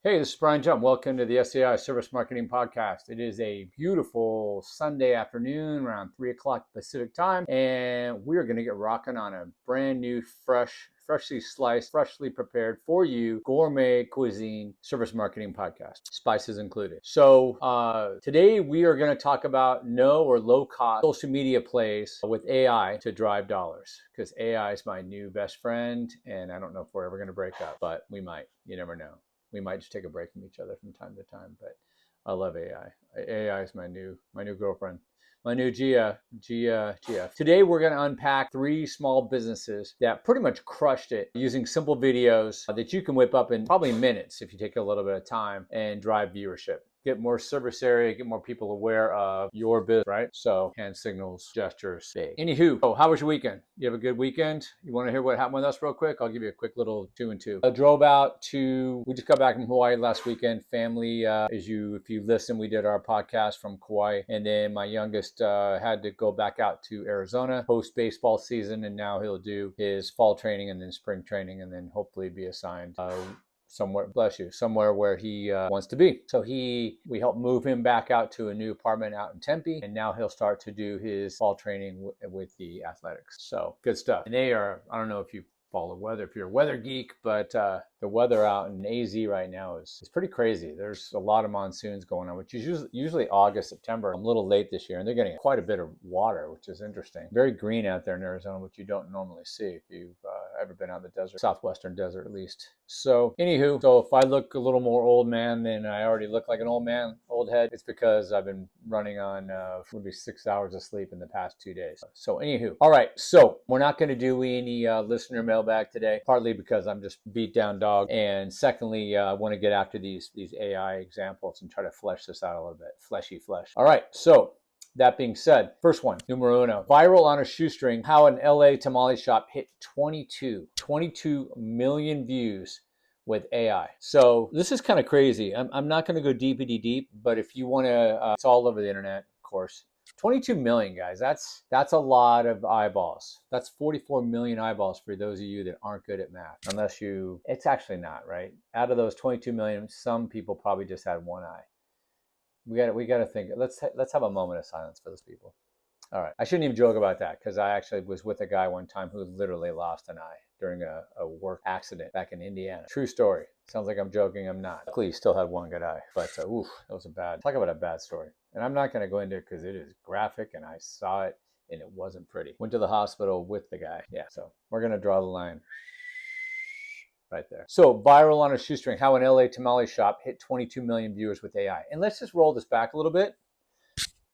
Hey, this is Brian Jump. Welcome to the SAI Service Marketing Podcast. It is a beautiful Sunday afternoon around 3 o'clock Pacific time, and we're going to get rocking on a brand new, freshly sliced, freshly prepared for you gourmet cuisine service marketing podcast, spices included. So today we are going to talk about no or low cost social media plays with AI to drive dollars, because AI is my new best friend, and I don't know if we're ever going to break up, but we might. You never know. We might just take a break from each other from time to time, but I love AI. AI is my new girlfriend, my new Gia. Today we're going to unpack 3 small businesses that pretty much crushed it using simple videos that you can whip up in probably minutes if you take a little bit of time and drive viewership. Get more service area, get more people aware of your business, right? So hand signals, gestures, big. Anywho, how was your weekend? You have a good weekend? You want to hear what happened with us real quick? I'll give you a quick little 2 and 2. I drove out we just got back from Hawaii last weekend. Family, if you listen, we did our podcast from Kauai. And then my youngest had to go back out to Arizona post baseball season. And now he'll do his fall training and then spring training and then hopefully be assigned somewhere where he wants to be. So we helped move him back out to a new apartment out in Tempe, and now he'll start to do his fall training with the athletics. So good stuff. And I don't know if you follow weather, if you're a weather geek, but the weather out in AZ right now is pretty crazy. There's a lot of monsoons going on, which is usually August, September. I'm a little late this year, and they're getting quite a bit of water, which is interesting. Very green out there in Arizona, which you don't normally see if you've ever been out in the desert, southwestern desert at least. So anywho, if I look a little more old man than I already look like an old head, it's because I've been running on maybe 6 hours of sleep in the past 2 days. So anywho, all right, so we're not going to do any listener mailbag today, partly because I'm just beat down dog, and secondly, I want to get after these AI examples and try to flesh this out a little bit, fleshy flesh. All right, so that being said, first one, numero uno, viral on a shoestring, how an LA tamale shop hit 22 million views with AI. So this is kind of crazy. I'm not going to go deep, but if you want to, it's all over the internet, of course. 22 million, guys. That's a lot of eyeballs. That's 44 million eyeballs for those of you that aren't good at math. It's actually not, right? Out of those 22 million, some people probably just had one eye. We got to think. Let's have a moment of silence for those people. All right. I shouldn't even joke about that, because I actually was with a guy one time who literally lost an eye during a work accident back in Indiana. True story. Sounds like I'm joking. I'm not. Luckily, he still had one good eye. But that was talk about a bad story. And I'm not going to go into it because it is graphic and I saw it and it wasn't pretty. Went to the hospital with the guy. Yeah. So we're going to draw the line right there. So viral on a shoestring, how an LA tamale shop hit 22 million viewers with AI. And let's just roll this back a little bit.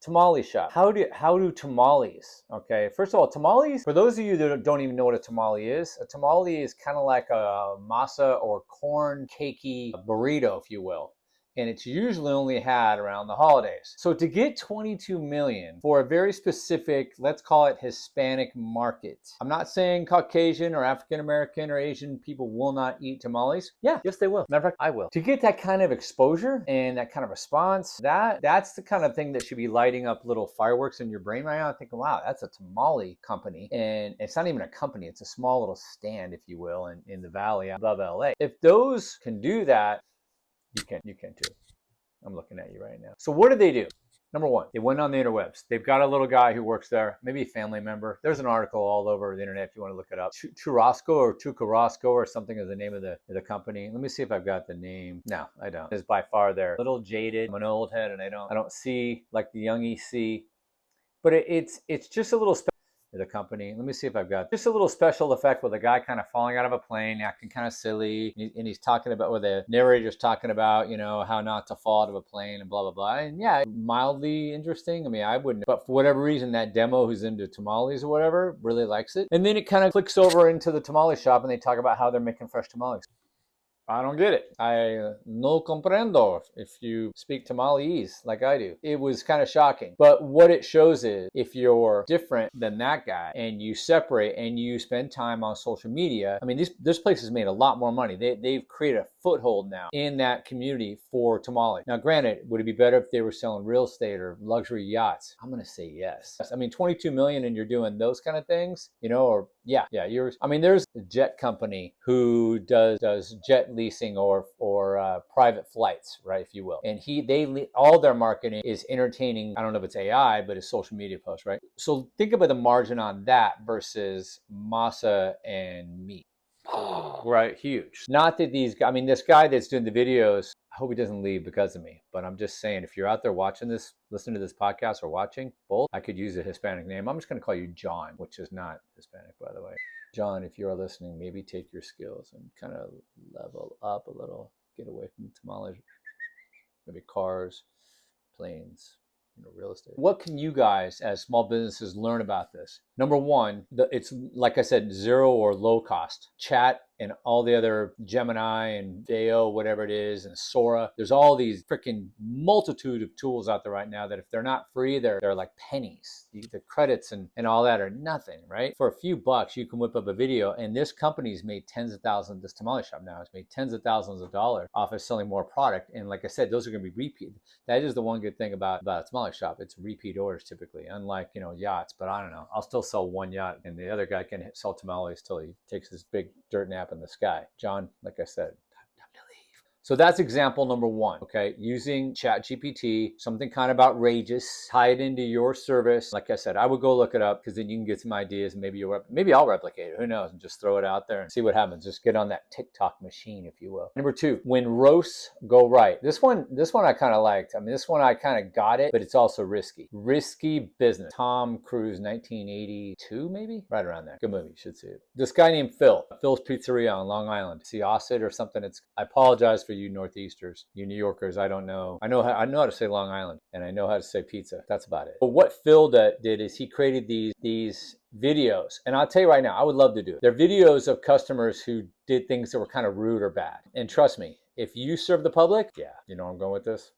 Tamale shop. How do tamales? Okay, first of all, tamales, for those of you that don't even know what a tamale is kind of like a masa or corn cakey burrito, if you will. And it's usually only had around the holidays. So to get 22 million for a very specific, let's call it Hispanic market. I'm not saying Caucasian or African American or Asian people will not eat tamales. Yeah, yes they will. Matter of fact, I will. To get that kind of exposure and that kind of response, that's the kind of thing that should be lighting up little fireworks in your brain right now. I'm thinking, wow, that's a tamale company. And it's not even a company, it's a small little stand, if you will, in the valley above LA. If those can do that, you can too. I'm looking at you right now. So what did they do? Number one, they went on the interwebs. They've got a little guy who works there, maybe a family member. There's an article all over the internet if you want to look it up. Churrasco or Chucarasco or something is the name of the company. Let me see if I've got the name. No, I don't. It's by far there. A little jaded. I'm an old head and I don't see like the young EC. But it's just a little the company. Let me see if I've got just a little special effect with a guy kind of falling out of a plane, acting kind of silly. And he's talking about, where the narrator's talking about, how not to fall out of a plane and blah, blah, blah. And yeah, mildly interesting. I mean, I wouldn't, but for whatever reason, that demo who's into tamales or whatever really likes it. And then it kind of clicks over into the tamale shop and they talk about how they're making fresh tamales. I don't get it. I no comprendo if you speak Tamalese like I do. It was kind of shocking. But what it shows is if you're different than that guy and you separate and you spend time on social media, I mean, this place has made a lot more money. They've created a foothold now in that community for tamale. Now, granted, would it be better if they were selling real estate or luxury yachts? I'm going to say yes. I mean, 22 million and you're doing those kind of things, or yeah, there's a jet company who does jet jet leasing or private flights, right, if you will. And all their marketing is entertaining. I don't know if it's AI, but it's social media posts, right? So think about the margin on that versus masa and meat. Right, huge. Not that these guys, I mean, this guy that's doing the videos, I hope he doesn't leave because of me, but I'm just saying, if you're out there watching this, listening to this podcast or watching both, I could use a Hispanic name. I'm just going to call you John, which is not Hispanic, by the way. John, if you're listening, maybe take your skills and kind of level up a little, get away from tamales, maybe cars, planes, real estate. What can you guys as small businesses learn about this? Number one, it's like I said, zero or low cost. Chat and all the other Gemini and Veo, whatever it is, and Sora. There's all these freaking multitude of tools out there right now that if they're not free, they're like pennies. The credits and all that are nothing, right? For a few bucks, you can whip up a video, and this company's made tens of thousands. This tamale shop now has made tens of thousands of dollars off of selling more product. And like I said, those are going to be repeat. That is the one good thing about a tamale shop. It's repeat orders typically, unlike yachts. But I don't know. I'll still sell one yacht, and the other guy can sell tamales till he takes his big dirt nap in the sky. John, like I said, time to leave. So that's example number one, okay? Using ChatGPT, something kind of outrageous, tie it into your service. Like I said, I would go look it up because then you can get some ideas, and maybe I'll replicate it, who knows, and just throw it out there and see what happens. Just get on that TikTok machine, if you will. Number two, when roasts go right. This one I kind of liked. I mean, this one I kind of got it, but it's also risky. Risky business. Tom Cruise, 1982, maybe? Right around there. Good movie, you should see it. This guy named Phil's Pizzeria on Long Island. See Osset or something? I apologize for you Northeasters, you New Yorkers. I don't know. I know how to say Long Island, and I know how to say pizza. That's about it. But what Phil did is he created these videos, and I'll tell you right now, I would love to do it. They're videos of customers who did things that were kind of rude or bad. And trust me, if you serve the public, yeah, you know where I'm going with this?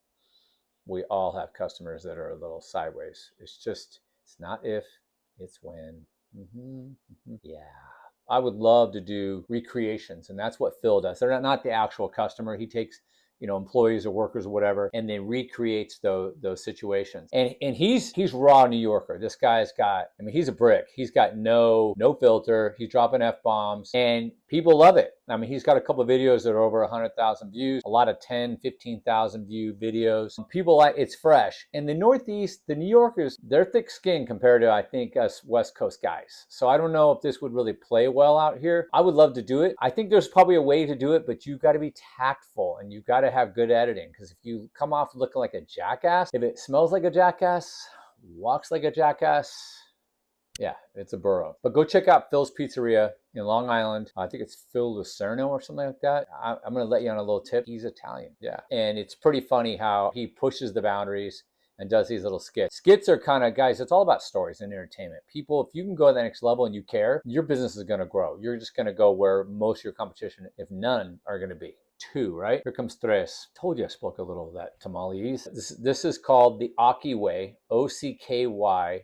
We all have customers that are a little sideways. It's not if, it's when. Yeah. I would love to do recreations, and that's what Phil does. They're not the actual customer. He takes employees or workers or whatever, and then recreates those situations. And he's raw New Yorker. This guy's got, I mean, he's a brick. He's got no filter. He's dropping F-bombs, and people love it. I mean, he's got a couple of videos that are over 100,000 views, a lot of 10, 15,000 view videos. People like, it's fresh. And the Northeast, the New Yorkers, they're thick skinned compared to, I think, us West Coast guys. So I don't know if this would really play well out here. I would love to do it. I think there's probably a way to do it, but you've got to be tactful and you've got to have good editing. Because if you come off looking like a jackass, if it smells like a jackass, walks like a jackass, yeah, it's a borough. But go check out Phil's Pizzeria in Long Island. I think it's Phil Lucerno or something like that. I'm going to let you on a little tip. He's Italian. Yeah. And it's pretty funny how he pushes the boundaries and does these little skits. Skits are kind of, guys, it's all about stories and entertainment. People, if you can go to the next level and you care, your business is going to grow. You're just going to go where most of your competition, if none, are going to be. Two, right? Here comes tres. Told you I spoke a little of that tamales. This is called the Ocky Way, O-C-K-Y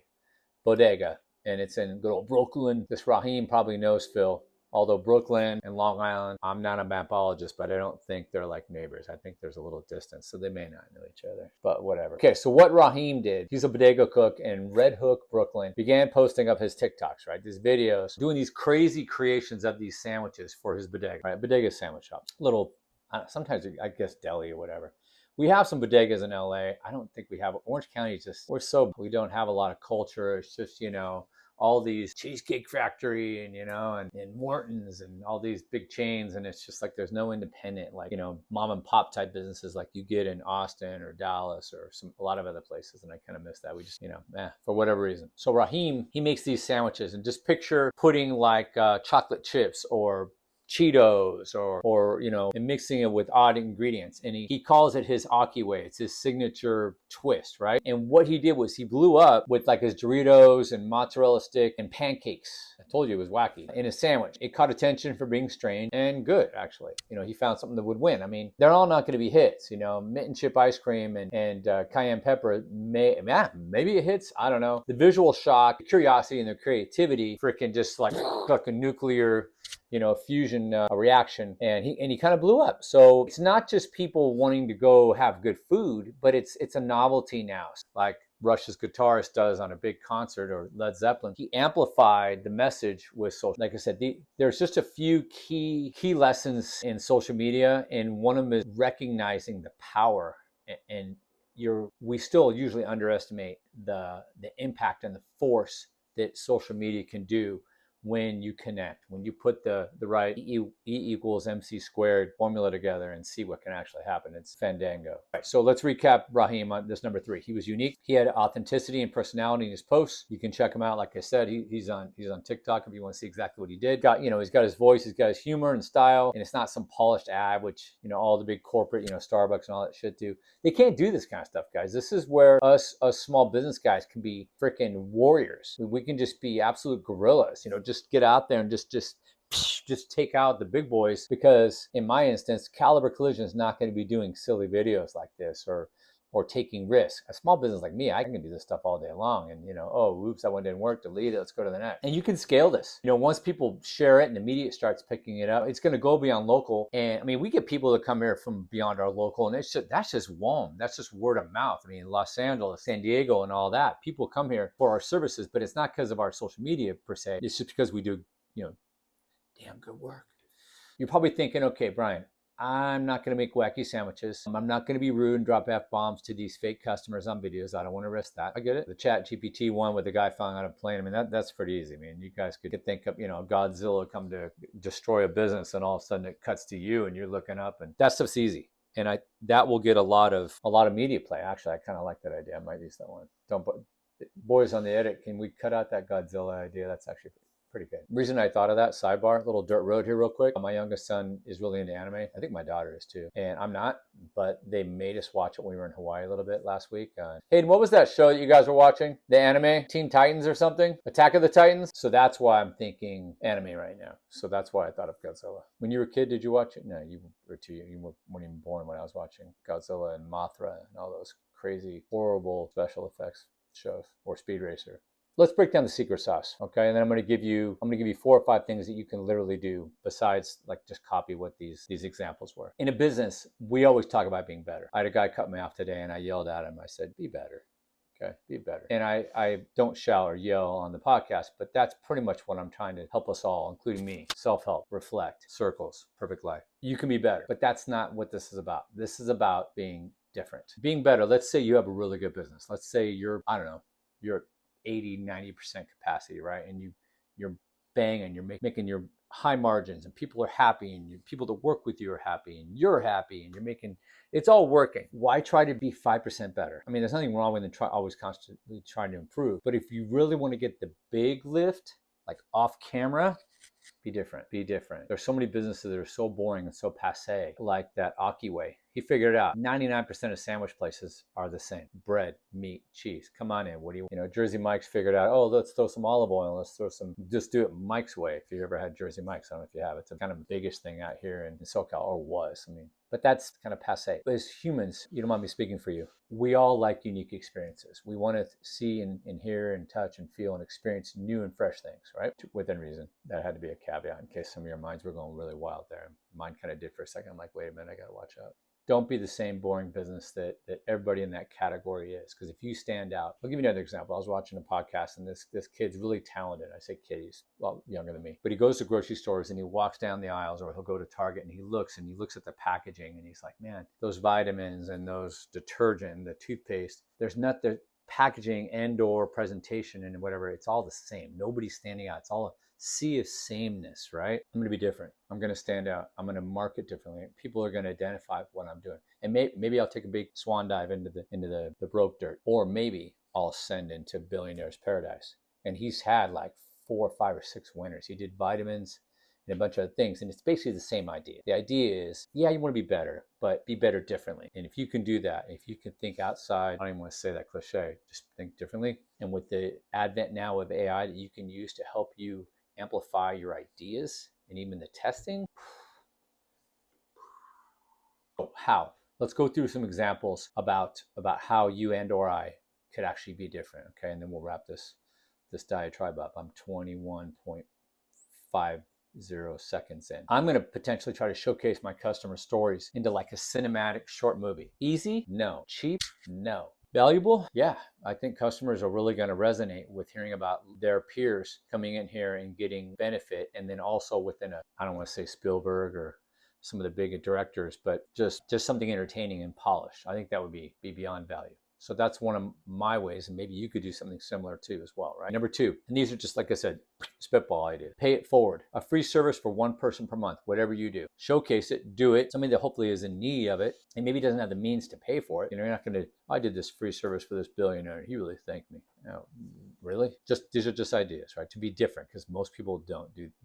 bodega. And it's in good old Brooklyn. This Raheem probably knows Phil. Although Brooklyn and Long Island, I'm not a mapologist, but I don't think they're like neighbors. I think there's a little distance, so they may not know each other, but whatever. Okay, so what Raheem did, he's a bodega cook in Red Hook, Brooklyn, began posting up his TikToks, right? These videos, doing these crazy creations of these sandwiches for his bodega, right? Bodega sandwich shop. Little, sometimes I guess deli or whatever. We have some bodegas in LA. I don't think we have. Orange County is just, we don't have a lot of culture. It's just, all these Cheesecake Factory and Morton's and all these big chains. And it's just like, there's no independent, like, mom and pop type businesses like you get in Austin or Dallas or a lot of other places. And I kind of miss that. We just, for whatever reason. So Raheem, he makes these sandwiches, and just picture putting like chocolate chips or Cheetos or and mixing it with odd ingredients. And he calls it his Aki way. It's his signature twist, right? And what he did was he blew up with like his Doritos and mozzarella stick and pancakes. I told you it was wacky. In a sandwich. It caught attention for being strange and good, actually. He found something that would win. I mean, they're all not going to be hits. Mint and chip ice cream and cayenne pepper, maybe it hits. I don't know. The visual shock, the curiosity, and the creativity freaking just like a nuclear fusion reaction, and he kind of blew up. So it's not just people wanting to go have good food, but it's a novelty now. Like Rush's guitarist does on a big concert, or Led Zeppelin. He amplified the message with social. Like I said, there's just a few key lessons in social media, and one of them is recognizing the power. And we still usually underestimate the impact and the force that social media can do when you connect, when you put the right E equals MC squared formula together and see what can actually happen. It's fandango. All right, so let's recap Raheem on this number 3. He was unique. He had authenticity and personality in his posts. You can check him out. Like I said, he's on TikTok if you want to see exactly what he did. He's got his voice, he's got his humor and style, and it's not some polished ad, which, all the big corporate, Starbucks and all that shit do. They can't do this kind of stuff, guys. This is where us small business guys can be freaking warriors. We can just be absolute gorillas, just get out there and just take out the big boys, because in my instance, Caliber Collision is not going to be doing silly videos like this or taking risks. A small business like me, I can do this stuff all day long and, oh, oops, that one didn't work, delete it, let's go to the next. And you can scale this. Once people share it and the media starts picking it up, it's going to go beyond local. And I mean, we get people that come here from beyond our local, and that's just warm. That's just word of mouth. I mean, Los Angeles, San Diego, and all that. People come here for our services, but it's not because of our social media per se. It's just because we do, damn good work. You're probably thinking, okay, Brian, I'm not going to make wacky sandwiches. I'm not going to be rude and drop F-bombs to these fake customers on videos. I don't want to risk that. I get it. The chat GPT one with the guy falling out of a plane, I mean, that's pretty easy. I mean, you guys could think of, Godzilla come to destroy a business, and all of a sudden it cuts to you and you're looking up, and that stuff's easy. And that will get a lot of media play. Actually, I kind of like that idea. I might use that one. Don't put boys on the edit. Can we cut out that Godzilla idea? That's actually pretty good. Reason I thought of that, sidebar, little dirt road here real quick. My youngest son is really into anime. I think my daughter is too. And I'm not, but they made us watch it when we were in Hawaii a little bit last week. Hayden, what was that show that you guys were watching? The anime? Teen Titans or something? Attack of the Titans? So that's why I'm thinking anime right now. So that's why I thought of Godzilla. When you were a kid, did you watch it? No, you were too young. You weren't even born when I was watching Godzilla and Mothra and all those crazy, horrible special effects shows, or Speed Racer. Let's break down the secret sauce, okay? And then I'm going to give you 4 or 5 things that you can literally do besides like just copy what these examples were. In a business, we always talk about being better. I had a guy cut me off today, and I yelled at him. I said, "Be better." Okay, be better. And I don't shout or yell on the podcast, but that's pretty much what I'm trying to help us all, including me. Self-help, reflect, circles, perfect life. You can be better, but that's not what this is about. This is about being different. Being better. Let's say you have a really good business. Let's say you're 80-90% capacity, right? And you're banging, you're making your high margins, and people are happy, and people that work with you are happy, and you're happy, and it's all working. Why try to be 5% better? I mean, there's nothing wrong with always constantly trying to improve. But if you really want to get the big lift, like off camera, be different. There's so many businesses that are so boring and so passe, like that Aki way. He figured it out. 99% of sandwich places are the same. Bread, meat, cheese. Come on in. What do you Jersey Mike's figured out, oh, let's throw some olive oil. Just do it Mike's way. If you ever had Jersey Mike's, I don't know if you have. It's a kind of biggest thing out here in SoCal, or was. I mean, but that's kind of passe. But as humans, you don't mind me speaking for you, we all like unique experiences. We want to see and hear and touch and feel and experience new and fresh things, right? Within reason. That had to be a caveat in case some of your minds were going really wild there. Mine kind of did for a second. I'm like, wait a minute, I got to watch out. Don't be the same boring business that everybody in that category is. Because if you stand out, I'll give you another example. I was watching a podcast, and this kid's really talented. I say kid, he's well younger than me, but he goes to grocery stores and he walks down the aisles, or he'll go to Target and he looks at the packaging, and he's like, man, those vitamins and those detergent and the toothpaste, there's not the packaging and or presentation and whatever, it's all the same. Nobody's standing out. It's all a sea of sameness, right? I'm going to be different. I'm going to stand out. I'm going to market differently. People are going to identify what I'm doing. And maybe I'll take a big swan dive into the broke dirt, or maybe I'll ascend into billionaire's paradise. And he's had like 4 or 5 or 6 winners. He did vitamins and a bunch of other things. And it's basically the same idea. The idea is, yeah, you want to be better, but be better differently. And if you can do that, if you can think outside, I don't even want to say that cliche, just think differently. And with the advent now of AI that you can use to help you amplify your ideas and even the testing. How? Let's go through some examples about how you and or I could actually be different, okay? And then we'll wrap this diatribe up. I'm 21.50 seconds in. I'm going to potentially try to showcase my customer stories into like a cinematic short movie. Easy? No. Cheap? No. Valuable? Yeah, I think customers are really going to resonate with hearing about their peers coming in here and getting benefit. And then also within I don't want to say Spielberg or some of the big directors, but just something entertaining and polished. I think that would be beyond value. So that's one of my ways, and maybe you could do something similar too as well, right? Number two, and these are just, like I said, spitball ideas. Pay it forward. A free service for one person per month, whatever you do. Showcase it, do it. Somebody that hopefully is in need of it and maybe doesn't have the means to pay for it. You're not going to, I did this free service for this billionaire. He really thanked me. Really? These are just ideas, right? To be different, because most people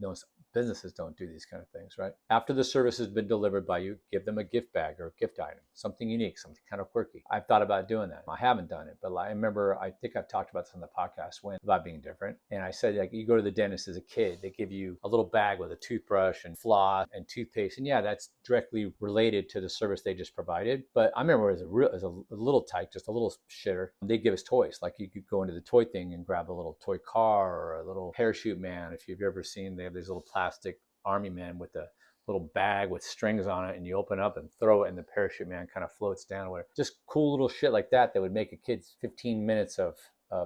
most businesses don't do these kind of things, right? After the service has been delivered by you, give them a gift bag or a gift item, something unique, something kind of quirky. I've thought about doing that. I haven't done it, but I remember, I think I've talked about this on the podcast about being different. And I said, like, you go to the dentist as a kid, they give you a little bag with a toothbrush and floss and toothpaste. And yeah, that's directly related to the service they just provided. But I remember as a little tyke, just a little shitter, they give us toys. Like, you could go into the toy thing and grab a little toy car or a little parachute man. If you've ever seen, they have these little plastic army men with a little bag with strings on it, and you open up and throw it and the parachute man kind of floats down. Where just cool little shit like that would make a kid's 15 minutes of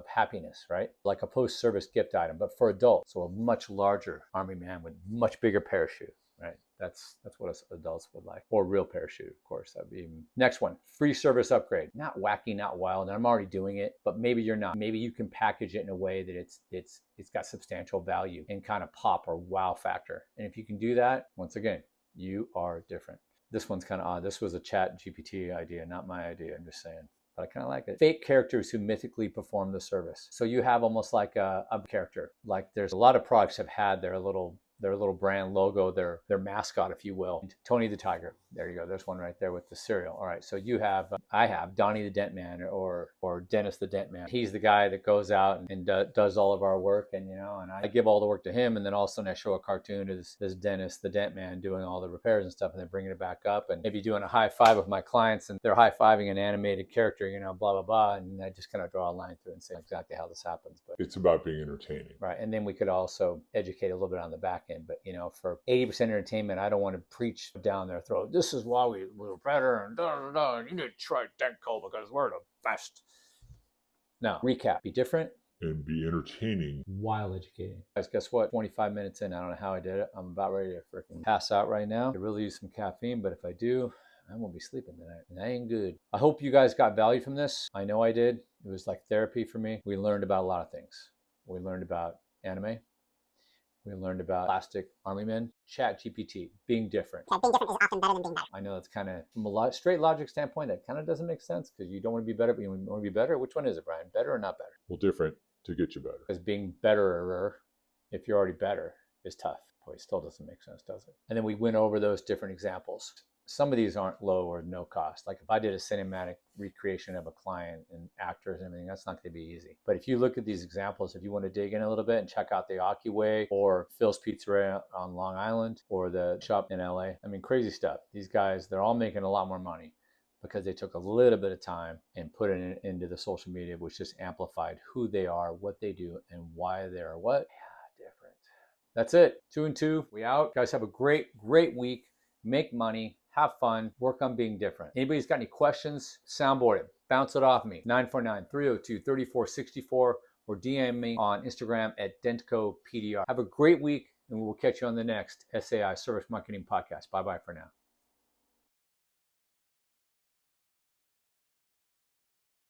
happiness, right? Like a post-service gift item, but for adults. So a much larger army man with much bigger parachute, right? That's what us adults would like. Or real parachute, of course. That'd be next one. Free service upgrade. Not wacky, not wild. And I'm already doing it, but maybe you're not. Maybe you can package it in a way that it's got substantial value and kind of pop or wow factor. And if you can do that, once again, you are different. This one's kind of odd. This was a Chat GPT idea, not my idea. I'm just saying. But I kind of like it. Fake characters who mythically perform the service. So you have almost like a character. Like, there's a lot of products have had their little brand logo, their mascot, if you will. Tony the Tiger. There you go. There's one right there with the cereal. All right. So I have Donnie the Dent Man or Dennis the Dent Man. He's the guy that goes out and does all of our work, and I give all the work to him, and then all of a sudden I show a cartoon of this Dennis the Dent Man doing all the repairs and stuff, and then bringing it back up, and maybe doing a high five with my clients, and they're high fiving an animated character, blah blah blah, and I just kind of draw a line through and say exactly how this happens. But it's about being entertaining, right? And then we could also educate a little bit on the back end. But for 80% entertainment, I don't want to preach down their throat. This is why we're better, and you need to try Denko because we're the best. No, recap. Be different and be entertaining while educating. Guys, guess what? 25 minutes in, I don't know how I did it. I'm about ready to freaking pass out right now. I could really use some caffeine, but if I do, I won't be sleeping tonight, and that ain't good. I hope you guys got value from this. I know I did. It was like therapy for me. We learned about a lot of things. We learned about anime. We learned about plastic army men. Chat GPT, being different. Yeah, being different is often better than being better. I know that's kind of, from a straight logic standpoint, that kind of doesn't make sense, because you don't want to be better, but you want to be better. Which one is it, Brian? Better or not better? Well, different to get you better. Because being betterer, if you're already better, is tough. Boy, it still doesn't make sense, does it? And then we went over those different examples. Some of these aren't low or no cost. Like if I did a cinematic recreation of a client and actors and everything, that's not going to be easy. But if you look at these examples, if you want to dig in a little bit and check out the Aki Way or Phil's Pizzeria on Long Island or the shop in LA, I mean, crazy stuff. These guys, they're all making a lot more money because they took a little bit of time and put it into the social media, which just amplified who they are, what they do, and why they're what? Yeah, different. That's it. 2 and 2. We out. Guys, have a great week. Make money. Have fun, work on being different. Anybody's got any questions, soundboard it, bounce it off me, 949-302-3464, or DM me on Instagram at DentcoPDR. Have a great week, and we will catch you on the next SAI Service Marketing Podcast. Bye-bye for now.